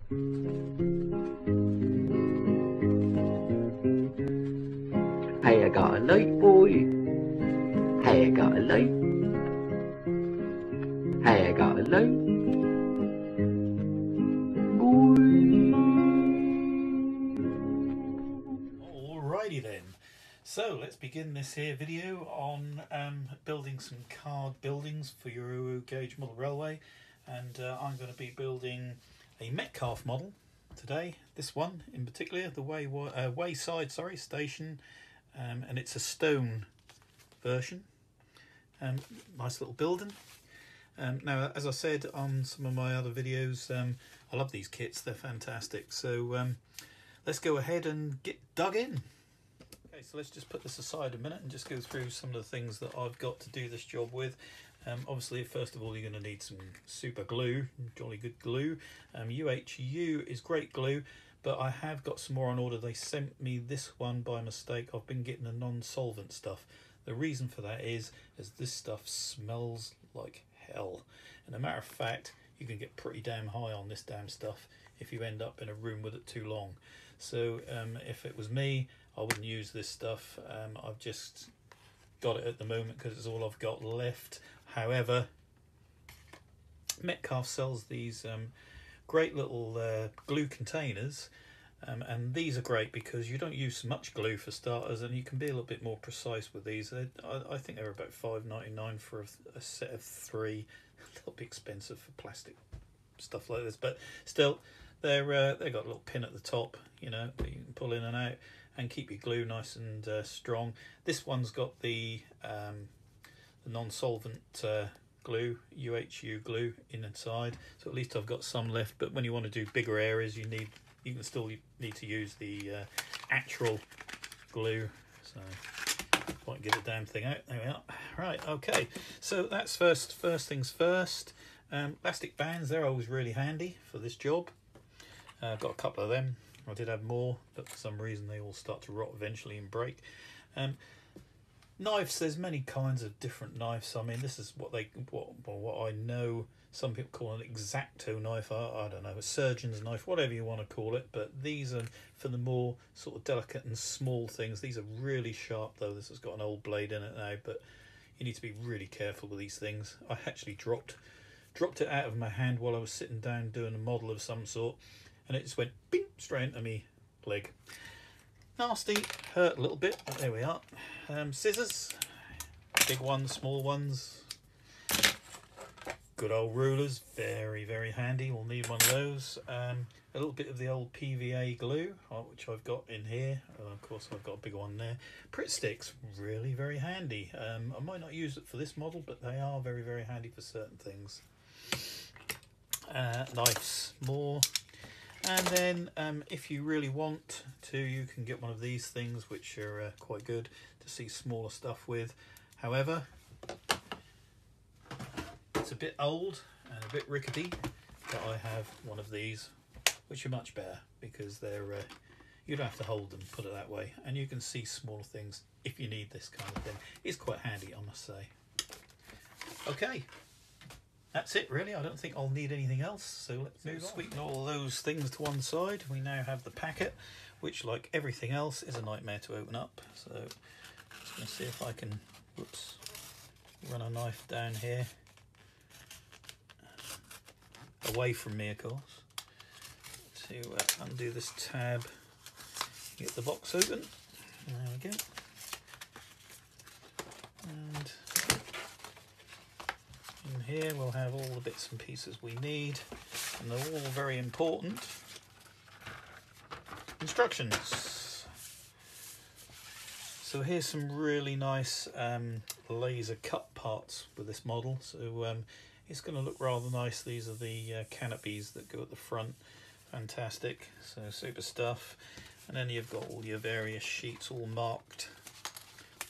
Hey, I got a light, boy. Hey, I got a light. Hey, I got a light, boy. Alrighty then. So let's begin this here video on building some card buildings for your gauge model railway, and I'm going to be building a Metcalfe model today. This one in particular, the Wayside station, and it's a stone version. Nice little building. Now, as I said on some of my other videos, I love these kits. They're fantastic. So let's go ahead and get dug in. Okay, so let's just put this aside a minute and just go through some of the things that I've got to do this job with. Obviously, first of all, you're going to need some super glue, jolly good glue. UHU is great glue, but I have got some more on order. They sent me this one by mistake. I've been getting the non-solvent stuff. The reason for that is this stuff smells like hell. And a matter of fact, you can get pretty damn high on this damn stuff if you end up in a room with it too long. So if it was me, I wouldn't use this stuff. I've just got it at the moment because it's all I've got left. However, Metcalfe sells these great little glue containers, and these are great because you don't use much glue for starters, and you can be a little bit more precise with these. I think they're about $5.99 for a set of 3. A little bit expensive for plastic stuff like this, but still, they've got a little pin at the top, you know, that you can pull in and out and keep your glue nice and strong. This one's got the non-solvent glue, UHU glue inside, so at least I've got some left. But when you want to do bigger areas, you can still need to use the actual glue. So I can get the damn thing out. There we are. Right, okay, so that's first things first. Plastic bands, they're always really handy for this job. I've got a couple of them. I did have more, but for some reason they all start to rot eventually and break. Knives, there's many kinds of different knives. I mean, this is what I know some people call an X-Acto knife. I don't know, a surgeon's knife, whatever you want to call it. But these are for the more sort of delicate and small things. These are really sharp, though. This has got an old blade in it now, but you need to be really careful with these things. I actually dropped it out of my hand while I was sitting down doing a model of some sort, and it just went bing straight into me leg. Nasty, hurt a little bit, but there we are. Scissors, big ones, small ones. Good old rulers, very, very handy. We'll need one of those. A little bit of the old PVA glue, which I've got in here. Of course, I've got a big one there. Pritt sticks, really very handy. I might not use it for this model, but they are very, very handy for certain things. Knives, more. And then if you really want to, you can get one of these things, which are quite good to see smaller stuff with. However, it's a bit old and a bit rickety, but I have one of these, which are much better because they're you don't have to hold them, put it that way, and you can see smaller things if you need this kind of thing. It's quite handy, I must say. Okay. That's it, really. I don't think I'll need anything else, so let's move on. Sweeten all those things to one side. We now have the packet, which, like everything else, is a nightmare to open up. So I'm just going to see if I can, run a knife down here. Away from me, of course. To undo this tab, get the box open. There we go. And in here we'll have all the bits and pieces we need, and they're all very important. Instructions. So here's some really nice laser cut parts with this model. So it's going to look rather nice. These are the canopies that go at the front. Fantastic. So super stuff. And then you've got all your various sheets all marked,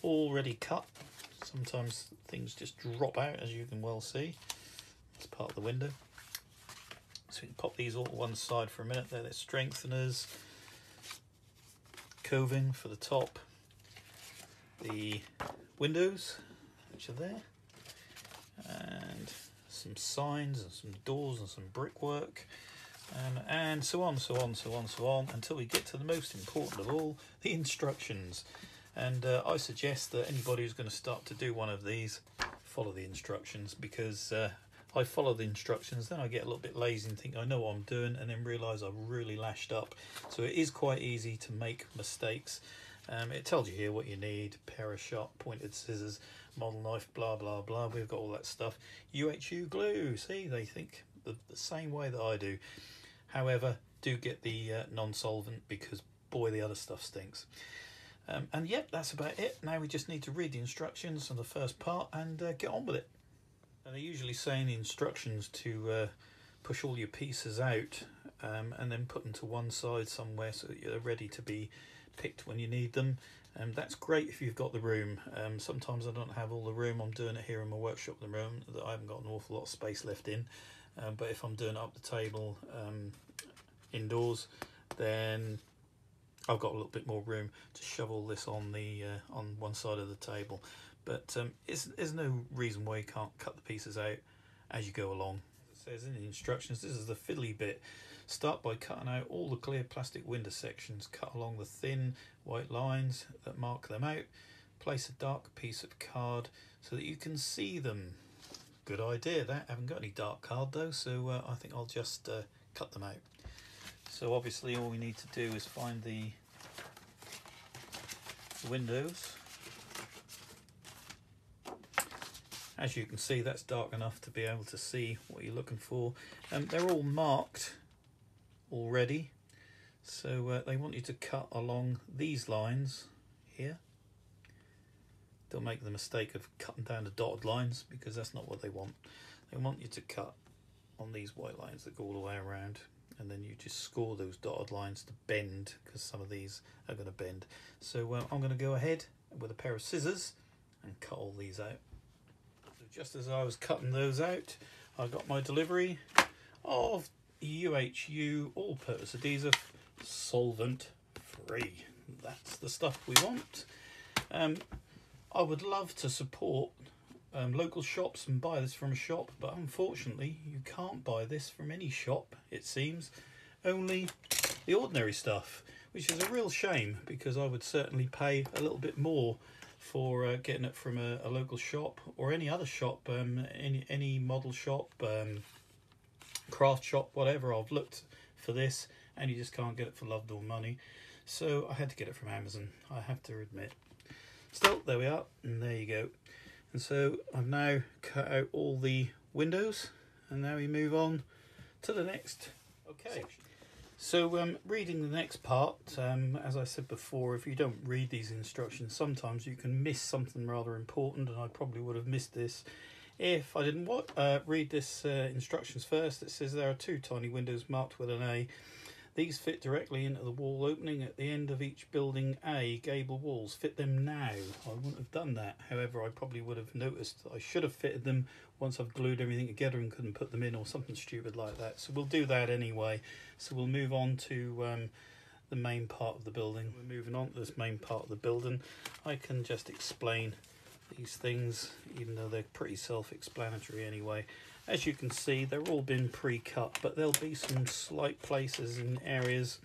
already cut. Sometimes things just drop out, as you can well see. That's part of the window. So we can pop these all to one side for a minute. They're the strengtheners, coving for the top, the windows, which are there, and some signs and some doors and some brickwork. and so on, so on, so on, so on, until we get to the most important of all, the instructions. And I suggest that anybody who's going to start to do one of these, follow the instructions, because I follow the instructions, then I get a little bit lazy and think I know what I'm doing, and then realise I've really lashed up. So it is quite easy to make mistakes. It tells you here what you need: pair of sharp pointed scissors, model knife, blah blah blah. We've got all that stuff. UHU glue. See, they think the same way that I do. However, do get the non-solvent, because boy, the other stuff stinks. And yep, that's about it. Now we just need to read the instructions on the first part and get on with it. And they usually say in the instructions to push all your pieces out and then put them to one side somewhere so that you're ready to be picked when you need them. That's great if you've got the room. Sometimes I don't have all the room. I'm doing it here in my workshop at the room that I haven't got an awful lot of space left in. But if I'm doing it up the table indoors, then I've got a little bit more room to shove all this on the on one side of the table. But there's no reason why you can't cut the pieces out as you go along. It says in the instructions, this is the fiddly bit. Start by cutting out all the clear plastic window sections. Cut along the thin white lines that mark them out. Place a dark piece of card so that you can see them. Good idea that. I haven't got any dark card though, so I think I'll just cut them out. So obviously all we need to do is find the windows. As you can see, that's dark enough to be able to see what you're looking for. They're all marked already, so they want you to cut along these lines here. Don't make the mistake of cutting down the dotted lines, because that's not what they want. They want you to cut on these white lines that go all the way around, and then you just score those dotted lines to bend, because some of these are going to bend. So I'm going to go ahead with a pair of scissors and cut all these out. So just as I was cutting those out, I got my delivery of UHU all-purpose adhesive, solvent free. That's the stuff we want. I would love to support local shops and buy this from a shop, but unfortunately you can't buy this from any shop, it seems. Only the ordinary stuff, which is a real shame, because I would certainly pay a little bit more for getting it from a local shop or any other shop, any model shop, craft shop, whatever. I've looked for this and you just can't get it for love nor money, so I had to get it from Amazon, I have to admit. Still, there we are, and there you go. And so I've now cut out all the windows, and now we move on to the next section. So reading the next part, as I said before, if you don't read these instructions, sometimes you can miss something rather important, and I probably would have missed this if I didn't read this instructions first. It says there are 2 tiny windows marked with an A. These fit directly into the wall opening at the end of each building A. Gable walls. Fit them now. I wouldn't have done that. However, I probably would have noticed that I should have fitted them once I've glued everything together and couldn't put them in, or something stupid like that. So we'll do that anyway. So we'll move on to the main part of the building. We're moving on to this main part of the building. I can just explain these things, even though they're pretty self-explanatory anyway. As you can see, they're all been pre-cut, but there'll be some slight places and areas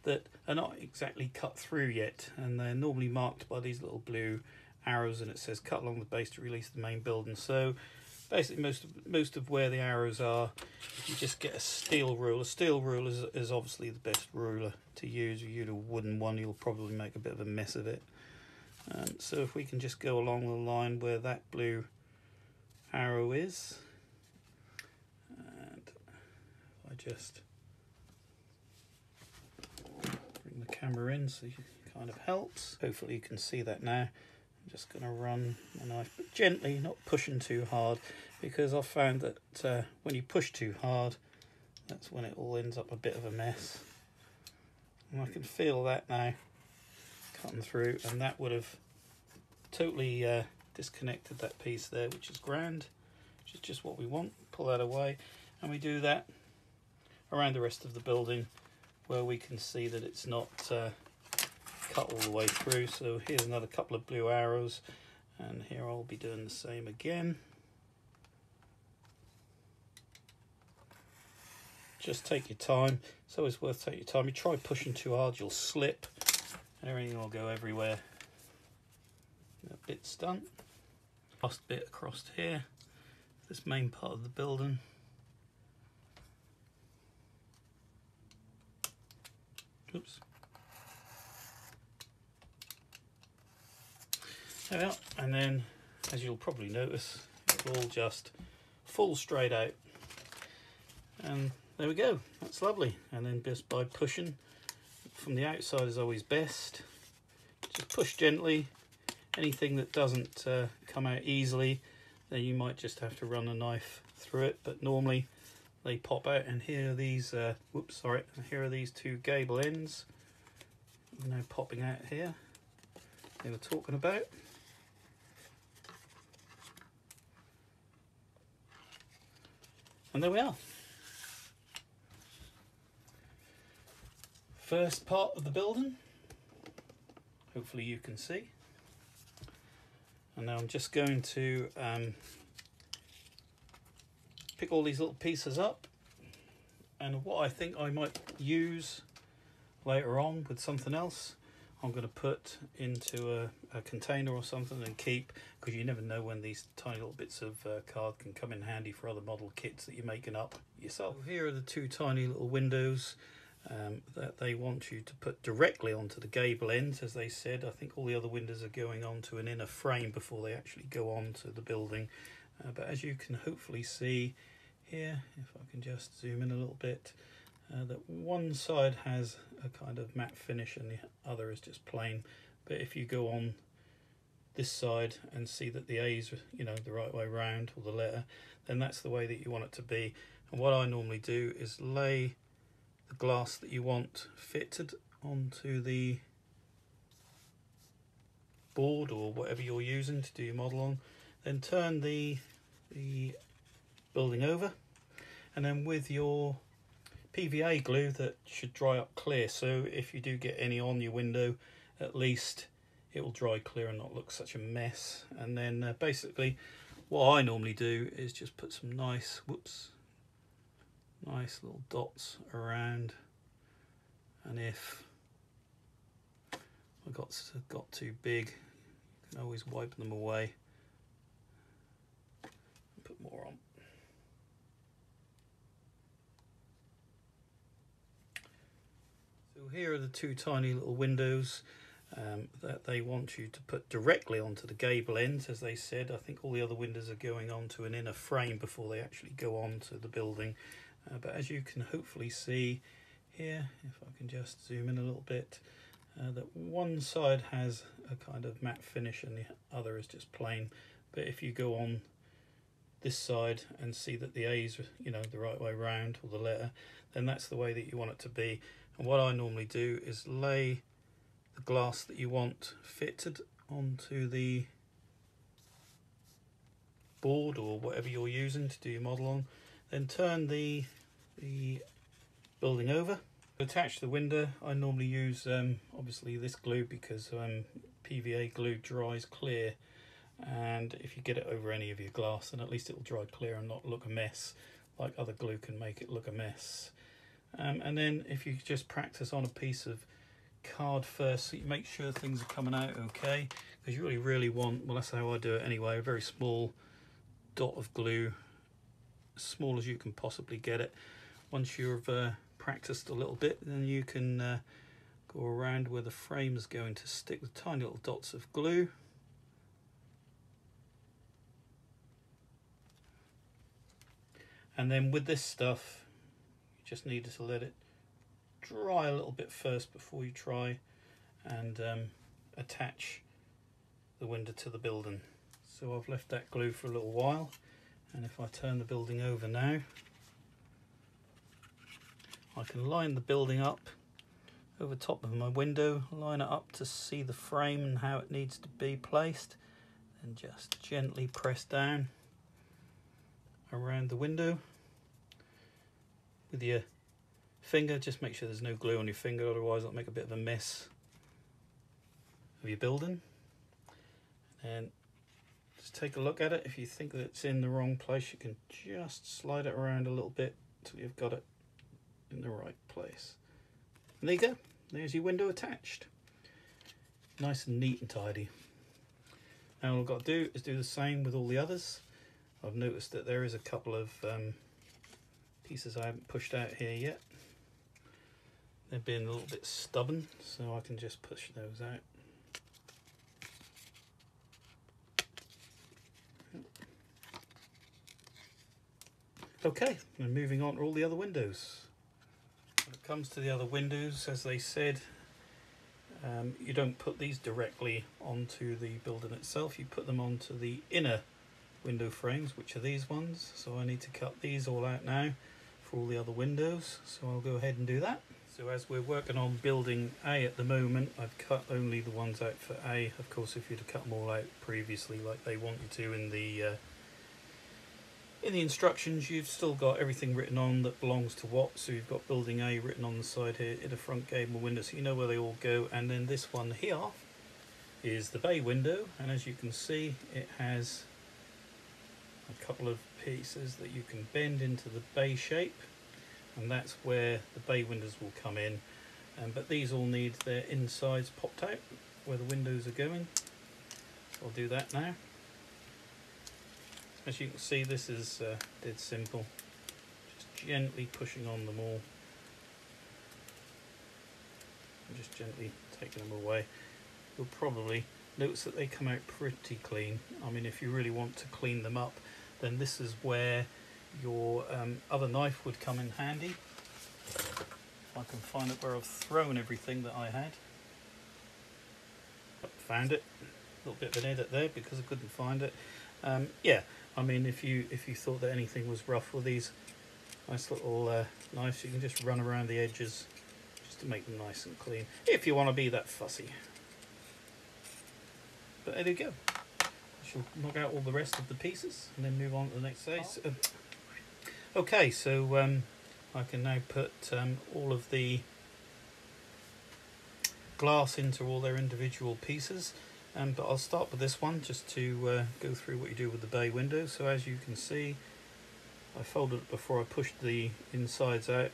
that are not exactly cut through yet, and they're normally marked by these little blue arrows, and it says cut along the base to release the main building. So basically most of where the arrows are, you just get a steel rule. A steel rule is obviously the best ruler to use. If you use a wooden one, you'll probably make a bit of a mess of it. So if we can just go along the line where that blue arrow is, and I just bring the camera in so it kind of helps. Hopefully you can see that now. I'm just going to run my knife, but gently, not pushing too hard, because I've found that when you push too hard, that's when it all ends up a bit of a mess. And I can feel that now cutting through, and that would have totally disconnected that piece there, which is grand, which is just what we want. Pull that away, and we do that around the rest of the building where we can see that it's not cut all the way through. So here's another couple of blue arrows, and here I'll be doing the same again. just take your time. It's always worth taking your time. You try pushing too hard, you'll slip and everything will go everywhere. That bit's done. Last bit across here, this main part of the building. Oops. There we are. And then, as you'll probably notice, it'll all just fall straight out. And there we go. That's lovely. And then just by pushing from the outside is always best. Just push gently. Anything that doesn't come out easily, then you might just have to run a knife through it. But normally they pop out. And here are these. Here are these two gable ends. Now popping out here. They were talking about. And there we are. First part of the building. Hopefully you can see. And now I'm just going to pick all these little pieces up. And what I think I might use later on with something else, I'm going to put into a container or something and keep, because you never know when these tiny little bits of card can come in handy for other model kits that you're making up yourself. So here are the two tiny little windows that they want you to put directly onto the gable ends, as they said. I think all the other windows are going onto an inner frame before they actually go onto the building. But as you can hopefully see here, if I can just zoom in a little bit, that one side has a kind of matte finish and the other is just plain. But if you go on this side and see that the A is, you know, the right way round, or the letter, then that's the way that you want it to be. And what I normally do is lay the glass that you want fitted onto the board or whatever you're using to do your model on, then turn the building over, and then with your PVA glue that should dry up clear, so if you do get any on your window, at least it will dry clear and not look such a mess. And then basically what I normally do is just put some nice little dots around, and if I got too big, you can always wipe them away and put more on. So here are the two tiny little windows that they want you to put directly onto the gable ends, as they said. I think all the other windows are going onto an inner frame before they actually go onto the building. But as you can hopefully see here, if I can just zoom in a little bit, that one side has a kind of matte finish and the other is just plain. But if you go on this side and see that the A is, you know, the right way round, or the letter, then that's the way that you want it to be. And what I normally do is lay the glass that you want fitted onto the board or whatever you're using to do your model on, then turn the building over. To attach the window, I normally use obviously this glue, because PVA glue dries clear, and if you get it over any of your glass, then at least it will dry clear and not look a mess like other glue can make it look a mess. And then if you just practice on a piece of card first, so you make sure things are coming out okay, because you really want, well, that's how I do it anyway, a very small dot of glue, as small as you can possibly get it. Once you've practiced a little bit, then you can go around where the frame is going to stick with tiny little dots of glue. And then with this stuff, you just need to let it dry a little bit first before you try and attach the window to the building. So I've left that glue for a little while, and if I turn the building over now, I can line the building up over top of my window, line it up to see the frame and how it needs to be placed, and just gently press down around the window with your finger. Just make sure there's no glue on your finger, otherwise it'll make a bit of a mess of your building. And just take a look at it. If you think that it's in the wrong place, you can just slide it around a little bit until you've got it in the right place. And there you go. There's your window attached. Nice and neat and tidy. Now all I've got to do is do the same with all the others. I've noticed that there is a couple of pieces I haven't pushed out here yet. They're being a little bit stubborn, so I can just push those out. Okay, and moving on to all the other windows. When it comes to the other windows, as they said, you don't put these directly onto the building itself, you put them onto the inner window frames, which are these ones. So I need to cut these all out now for all the other windows, so I'll go ahead and do that. So as we're working on building A at the moment, I've cut only the ones out for A. Of course, if you'd have cut them all out previously like they want you to in the instructions, you've still got everything written on that belongs to what. So you've got building A written on the side here in the front gable window, so you know where they all go. And then this one here is the bay window, and as you can see, it has a couple of pieces that you can bend into the bay shape, and that's where the bay windows will come in. But these all need their insides popped out where the windows are going, so I'll do that now. As you can see, this is dead simple, just gently pushing on them all and just gently taking them away. You'll probably notice that they come out pretty clean. I mean, if you really want to clean them up, then this is where your other knife would come in handy. If I can find it where I've thrown everything that I had. Oh, found it. A little bit of an edit there because I couldn't find it. Yeah, I mean, if you thought that anything was rough with these nice little knives, you can just run around the edges just to make them nice and clean, if you want to be that fussy. But there you go. I shall knock out all the rest of the pieces and then move on to the next stage. Okay, so I can now put all of the glass into all their individual pieces. But I'll start with this one just to go through what you do with the bay window. So as you can see, I folded it before I pushed the insides out,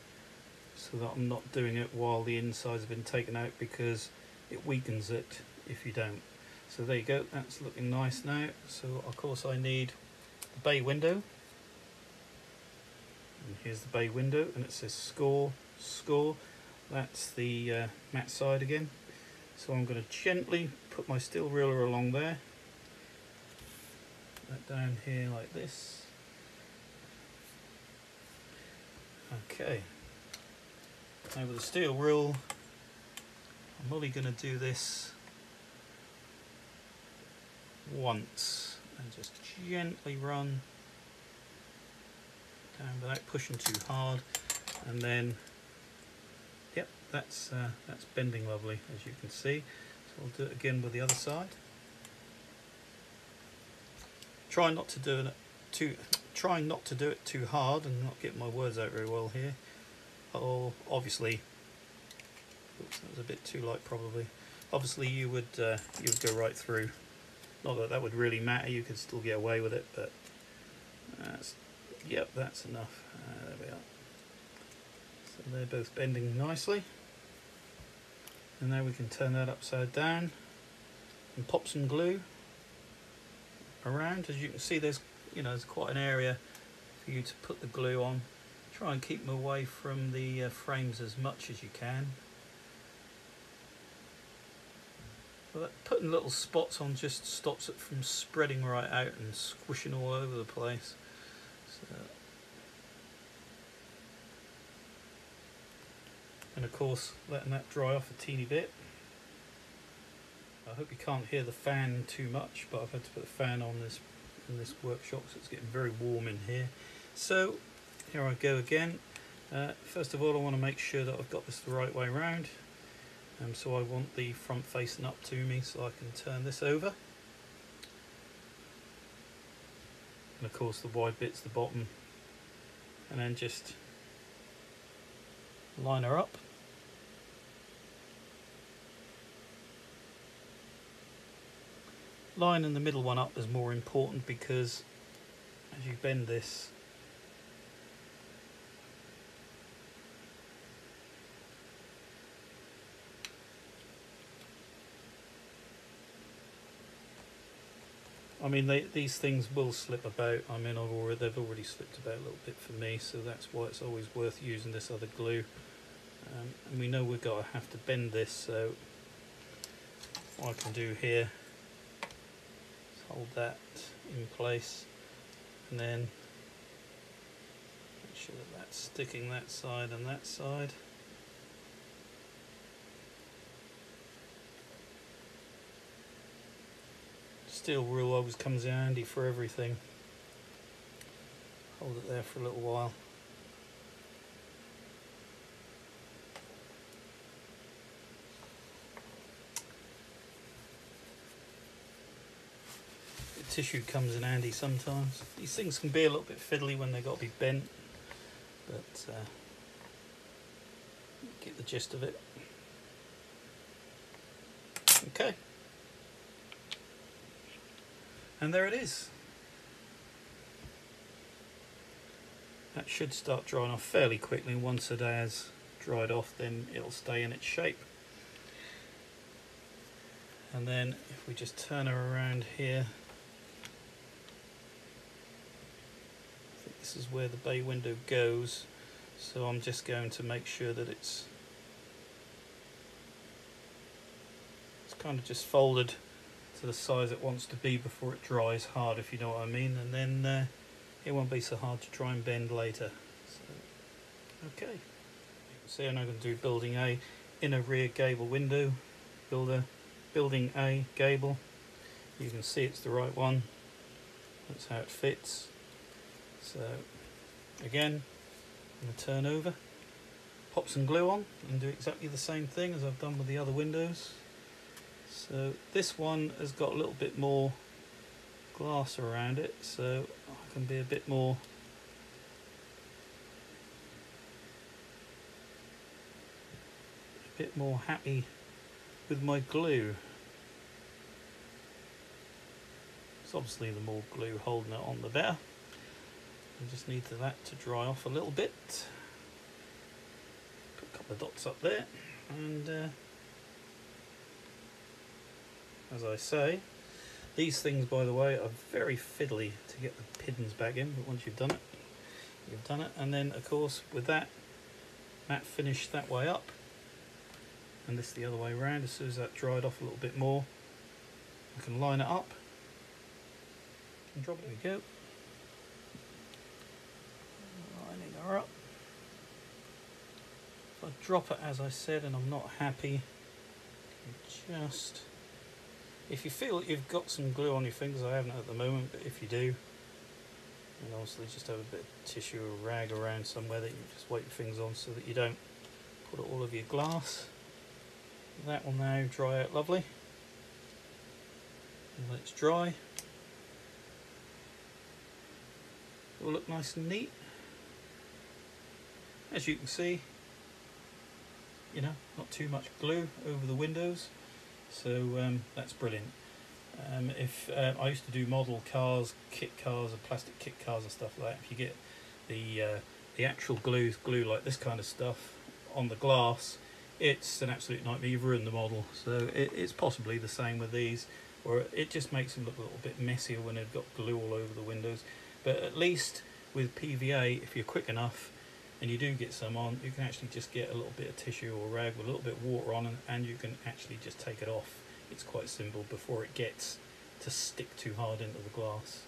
so that I'm not doing it while the insides have been taken out, because it weakens it if you don't. So there you go, that's looking nice now. So of course I need the bay window, and here's the bay window, and it says score, score. That's the matte side again. So I'm going to gently put my steel ruler along there, put that down here like this. Okay, now with the steel rule, I'm only going to do this once and just gently run down without pushing too hard, and then yep, that's bending lovely, as you can see. So I'll do it again with the other side. Trying not to do it too hard and not get my words out very well here. Oh, obviously, oops, that was a bit too light probably. Obviously, you would go right through. Not that that would really matter. You could still get away with it, but yep, that's enough. There we are. So they're both bending nicely, and now we can turn that upside down and pop some glue around. As you can see, there's quite an area for you to put the glue on. Try and keep them away from the frames as much as you can. But putting little spots on just stops it from spreading right out and squishing all over the place. So, and of course, letting that dry off a teeny bit. I hope you can't hear the fan too much, but I've had to put the fan on in this workshop, so it's getting very warm in here. So here I go again. First of all, I want to make sure that I've got this the right way round. So I want the front facing up to me, so I can turn this over. And of course the wide bit's the bottom. And then just line her up. Lining the middle one up is more important, because as you bend this, I mean, these things will slip about. I mean, they've already slipped about a little bit for me, so that's why it's always worth using this other glue. And we know we're going to have to bend this, so what I can do here is hold that in place, and then make sure that that's sticking that side and that side. Steel rule always comes in handy for everything. Hold it there for a little while. The tissue comes in handy sometimes. These things can be a little bit fiddly when they've got to be bent, but get the gist of it. Okay. And there it is. That should start drying off fairly quickly. Once it has dried off, then it'll stay in its shape. And then if we just turn her around here, I think this is where the bay window goes. So I'm just going to make sure that it's kind of just folded to the size it wants to be before it dries hard, if you know what I mean, and then it won't be so hard to try and bend later. So, okay. You can see I'm now going to do building A, inner rear gable window, building A gable. You can see it's the right one. That's how it fits. So again, I'm going to turn over, pop some glue on, and do exactly the same thing as I've done with the other windows. So this one has got a little bit more glass around it, so I can be a bit more happy with my glue. So obviously the more glue holding it on, the better. I just need that to dry off a little bit. Put a couple of dots up there, and as I say, these things, by the way, are very fiddly to get the pins back in, but once you've done it, you've done it. And then, of course, with that matte finish that way up, and this the other way around, as soon as that dried off a little bit more, I can line it up and drop it. There we go. Lining her up. If I drop it, as I said, and I'm not happy, just... If you feel that you've got some glue on your fingers, I haven't at the moment, but if you do, then obviously just have a bit of tissue or rag around somewhere that you just wipe your fingers on so that you don't put all of your glass. That will now dry out lovely. And when it's dry, it will look nice and neat. As you can see, you know, not too much glue over the windows. So that's brilliant. I used to do model cars, kit cars, and plastic kit cars and stuff like that. If you get the actual glue like this kind of stuff on the glass, it's an absolute nightmare. You've ruined the model. So it's possibly the same with these, or it just makes them look a little bit messier when they've got glue all over the windows. But at least with PVA, if you're quick enough and you do get some on, you can actually just get a little bit of tissue or rag with a little bit of water on, and you can actually just take it off. It's quite simple before it gets to stick too hard into the glass.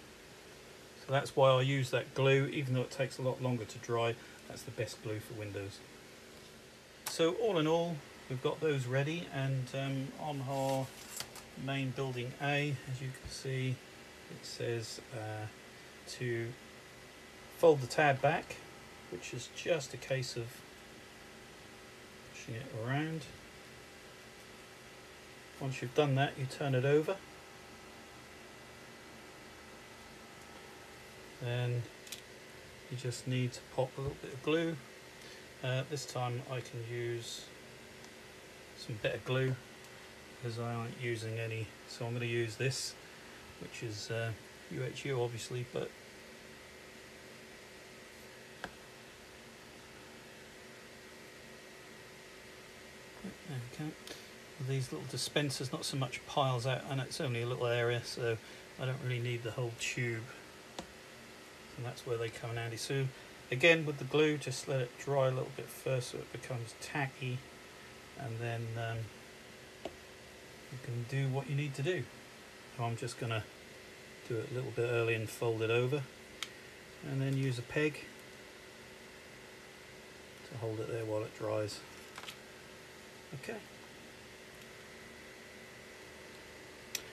So that's why I use that glue, even though it takes a lot longer to dry. That's the best glue for windows. So all in all, we've got those ready, and on our main building A, as you can see, it says to fold the tab back, which is just a case of pushing it around. Once you've done that, you turn it over. Then you just need to pop a little bit of glue. This time I can use some better glue because I aren't using any, so I'm going to use this, which is UHU obviously, but there we go. These little dispensers, not so much piles out, and it's only a little area, so I don't really need the whole tube, and that's where they come in handy. So again, with the glue, just let it dry a little bit first so it becomes tacky, and then you can do what you need to do. So I'm just going to do it a little bit early and fold it over, and then use a peg to hold it there while it dries. Okay.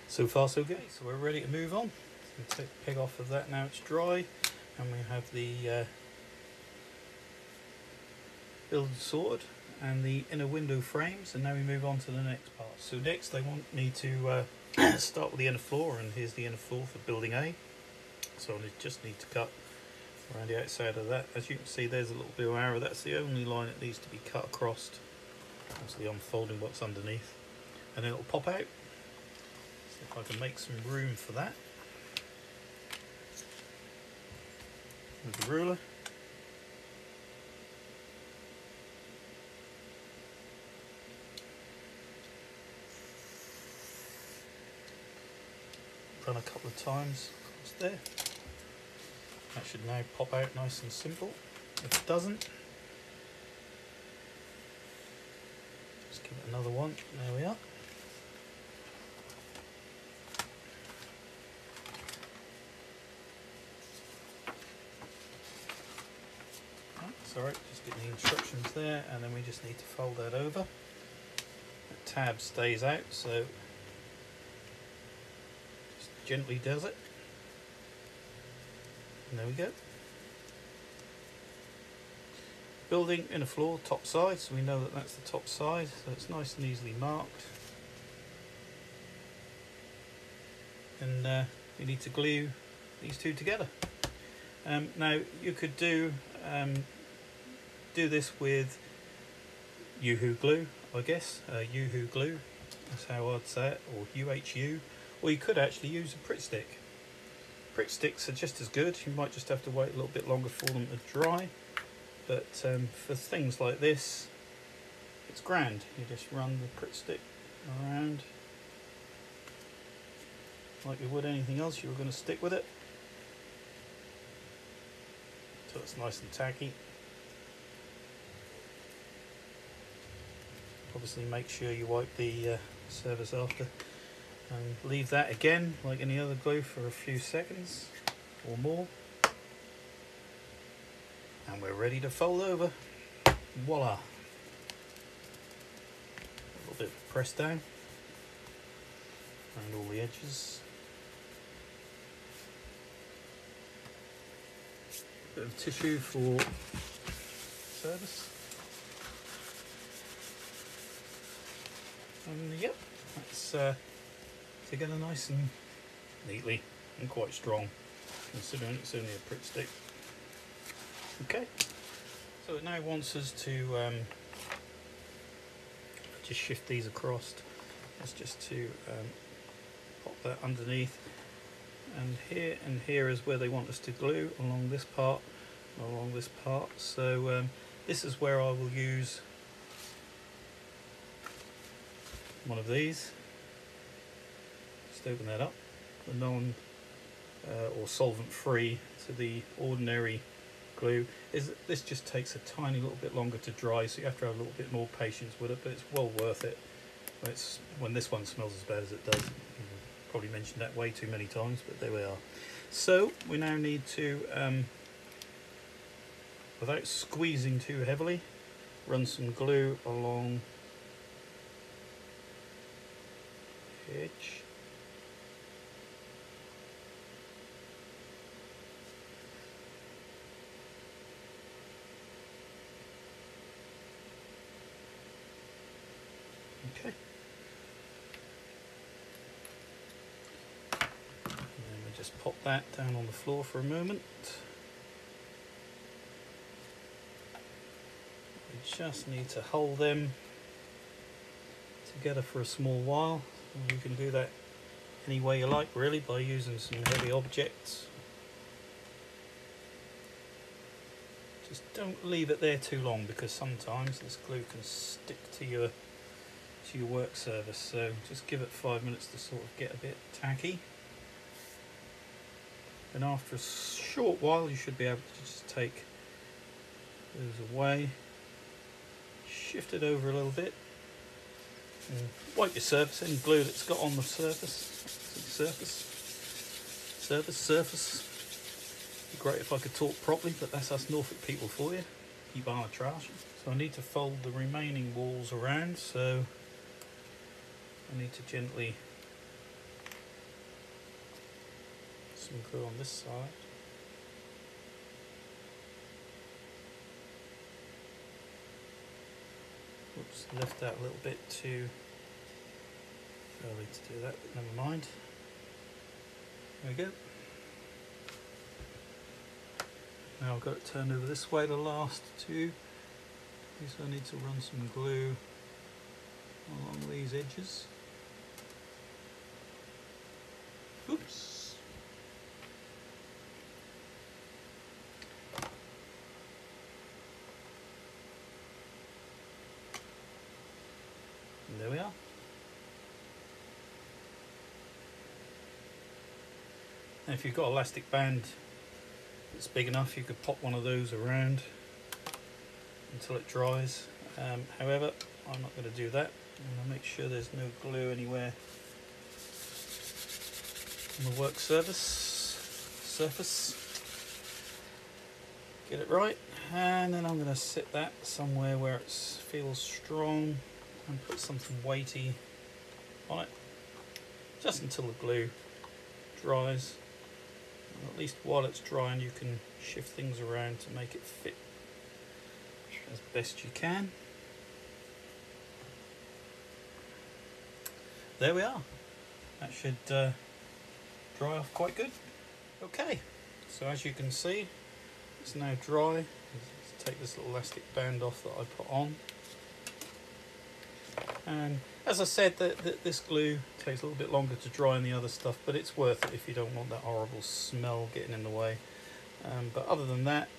So far so good. So we're ready to move on. So take the peg off of that now it's dry, and we have the build sorted and the inner window frames, and now we move on to the next part. So next they want me to start with the inner floor, and here's the inner floor for building A. So I just need to cut around the outside of that. As you can see, there's a little blue arrow. That's the only line that needs to be cut across. That's the unfolding what's underneath, and then it'll pop out. See if I can make some room for that with the ruler. Run a couple of times across there. That should now pop out nice and simple. If it doesn't, just give it another one. There we are. That's alright, just get the instructions there, and then we just need to fold that over. The tab stays out, so just gently does it. And there we go. Building inner floor, top side, so we know that that's the top side, so it's nice and easily marked. And we need to glue these two together. Now you could do this with Yoo-hoo glue, I guess. Yoo-hoo glue, that's how I'd say it, or UHU, or you could actually use a Pritt stick. Pritt sticks are just as good. You might just have to wait a little bit longer for them to dry, but for things like this, it's grand. You just run the Pritt stick around like you would anything else you were going to stick with it, so it's nice and tacky. Obviously make sure you wipe the surface after, and leave that again like any other glue for a few seconds or more, and we're ready to fold over. Voila! A little bit of press down around all the edges. Bit of tissue for service. And yep, that's together nice and neatly and quite strong, considering it's only a Pritt stick. Okay, so it now wants us to just shift these across. That's just to pop that underneath, and here is where they want us to glue, along this part, along this part. So this is where I will use one of these. Just open that up. The non or solvent free to the ordinary glue is this just takes a tiny little bit longer to dry, so you have to have a little bit more patience with it, but it's well worth it. When this one smells as bad as it does. Probably mentioned that way too many times, but there we are. So we now need to, without squeezing too heavily, run some glue along the edge. Okay. And then we just pop that down on the floor for a moment. We just need to hold them together for a small while. And you can do that any way you like, really, by using some heavy objects. Just don't leave it there too long, because sometimes this glue can stick to your work surface. So just give it 5 minutes to sort of get a bit tacky, and after a short while you should be able to just take those away, shift it over a little bit, and wipe your surface, any glue that's got on the surface. It'd be great if I could talk properly, but that's us Norfolk people for you. Keep on the trash. So I need to fold the remaining walls around, so I need to gently some glue on this side. Oops, left out a little bit too early to do that, but never mind. There we go. Now I've got it turned over this way, the last two. So I need to run some glue along these edges. Oops. And there we are. And if you've got an elastic band that's big enough, you could pop one of those around until it dries. However, I'm not going to do that. I'm going to make sure there's no glue anywhere on the work surface. Get it right, and then I'm going to sit that somewhere where it feels strong and put something weighty on it, just until the glue dries. And at least while it's drying, you can shift things around to make it fit as best you can. There we are. That should dry off quite good. Okay, so as you can see, it's now dry. Let's take this little elastic band off that I put on. And as I said, this glue takes a little bit longer to dry than the other stuff, but it's worth it if you don't want that horrible smell getting in the way. But other than that,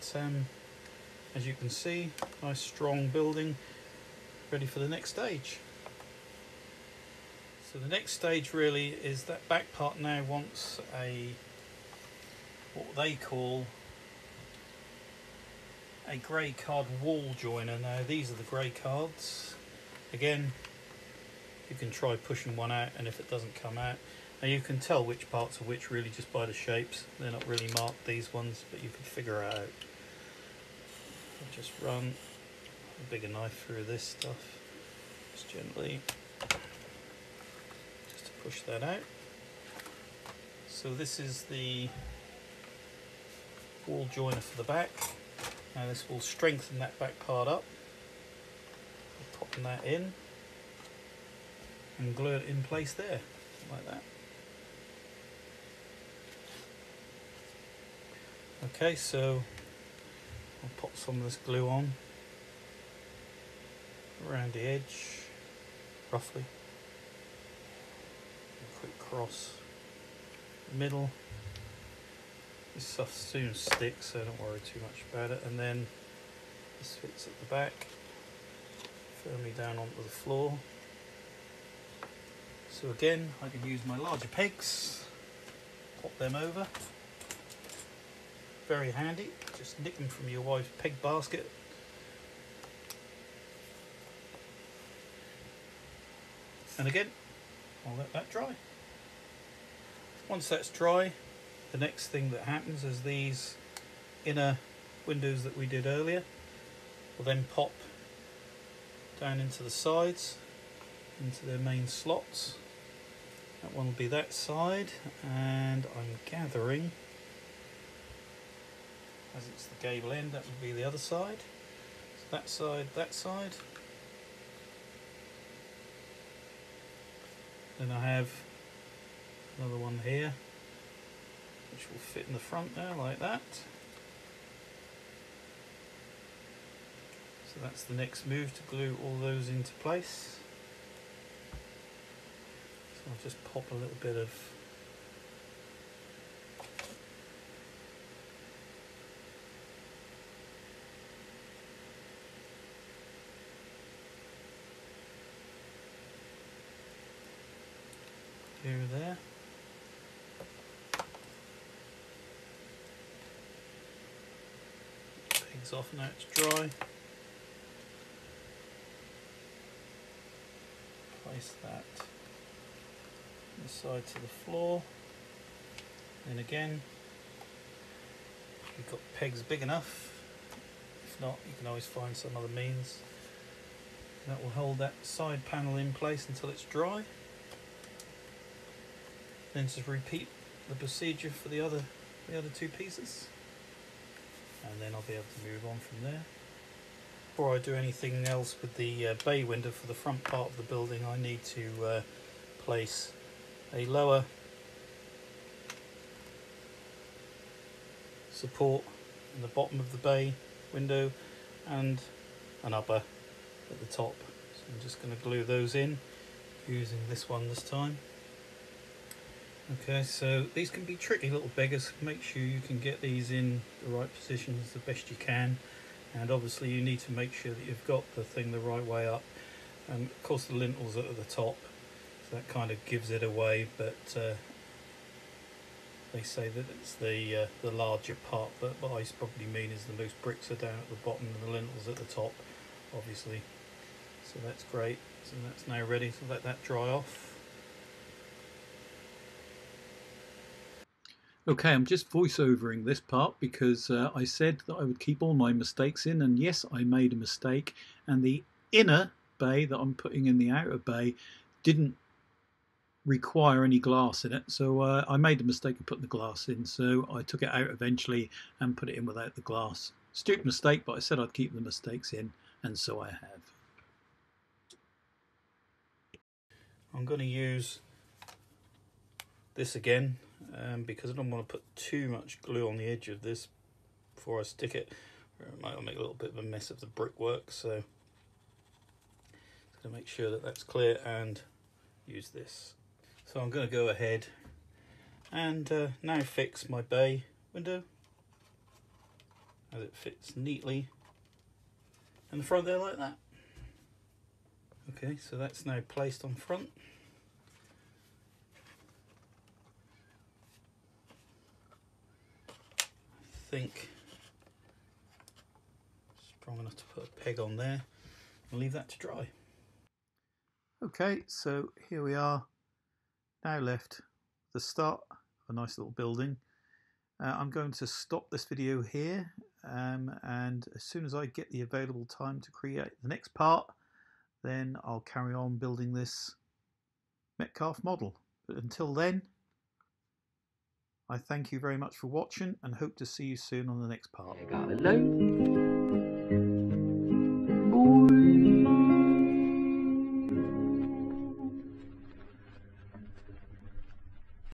as you can see, nice strong building, ready for the next stage. So the next stage really is that back part now wants what they call a grey card wall joiner. Now these are the grey cards. Again, you can try pushing one out, and if it doesn't come out, now you can tell which parts are which really just by the shapes. They're not really marked, these ones, but you can figure it out. I'll just run a bigger knife through this stuff, just gently, just to push that out. So this is the wall joiner for the back. Now this will strengthen that back part up. Popping that in and glue it in place there, like that. Okay, so I'll pop some of this glue on around the edge, roughly. A quick cross the middle. This stuff soon sticks, so don't worry too much about it. And then this fits at the back, firmly down onto the floor. So again, I can use my larger pegs, pop them over. Very handy, just nick them from your wife's peg basket. And again, I'll let that dry. Once that's dry, the next thing that happens is these inner windows that we did earlier will then pop down into the sides, into their main slots. That one will be that side, and I'm gathering, as it's the gable end, that will be the other side. So that side, that side. Then I have another one here, which will fit in the front there, like that. So that's the next move, to glue all those into place. So I'll just pop a little bit of here and there. everything's off now, it's dry. Place that on the side to the floor. And again, if you've got pegs big enough, if not, you can always find some other means. That will hold that side panel in place until it's dry. Then just repeat the procedure for the other two pieces, and then I'll be able to move on from there. Before I do anything else with the bay window for the front part of the building, I need to place a lower support in the bottom of the bay window and an upper at the top. So I'm just going to glue those in using this one this time. Okay, so these can be tricky little beggars. Make sure you can get these in the right positions the best you can, and obviously you need to make sure that you've got the thing the right way up. And of course the lintels are at the top, so that kind of gives it away, but they say that it's the larger part, but what I probably mean is the loose bricks are down at the bottom and the lintels at the top, obviously. So that's great. So that's now ready, so let that dry off. Okay, I'm just voiceovering this part because I said that I would keep all my mistakes in, and yes, I made a mistake, and the inner bay that I'm putting in the outer bay didn't require any glass in it, so I made the mistake of putting the glass in, so I took it out eventually and put it in without the glass. Stupid mistake, but I said I'd keep the mistakes in, and so I have. I'm going to use this again because I don't want to put too much glue on the edge of this before I stick it, or it might make a little bit of a mess of the brickwork, so just going to make sure that that's clear and use this. So I'm going to go ahead and now fix my bay window as it fits neatly in the front there like that. Okay, so that's now placed on front. I think strong enough to put a peg on there and leave that to dry. Okay, so here we are, now left the start of a nice little building. I'm going to stop this video here, and as soon as I get the available time to create the next part, then I'll carry on building this Metcalfe model. But until then, I thank you very much for watching and hope to see you soon on the next part. Hello.